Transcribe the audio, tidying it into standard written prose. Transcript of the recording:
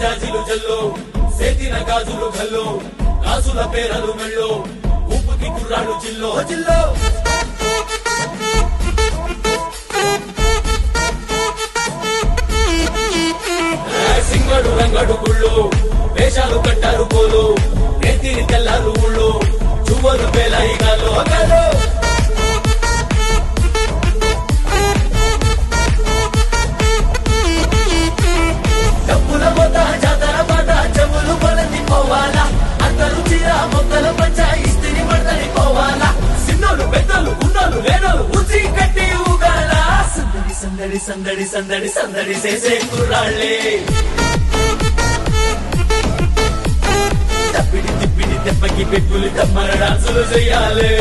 జాజిలు జల్లో సేతిన గాజులు గల్లో గాజుల పేరలు మెళ్ళో ఊపుకి కుర్రాడు జిల్లో జిల్లో సింగడు రంగడు గుళ్ళు వేషాలు కట్టారు పోలు నేతిని తెల్లారు ఊళ్ళు చువ్వలు పేలాయి గాలో గాలో డబ్బుల మొత్త జాతర బాట చెవులు కొలది పోవాలా అందరూ చీర మొక్కల పంచా ఇస్తిని పడతని పోవాలా సిన్నోలు పెద్దలు ఉన్నోలు లేనోలు ఉచి కట్టి ఊగాల సందడి సందడి సందడి సందడి సందడి చేసే కుర్రాళ్ళే తప్పిడి తిప్పిడి తెప్పకి పెట్టులు తమ్మర డాన్సులు చెయ్యాలి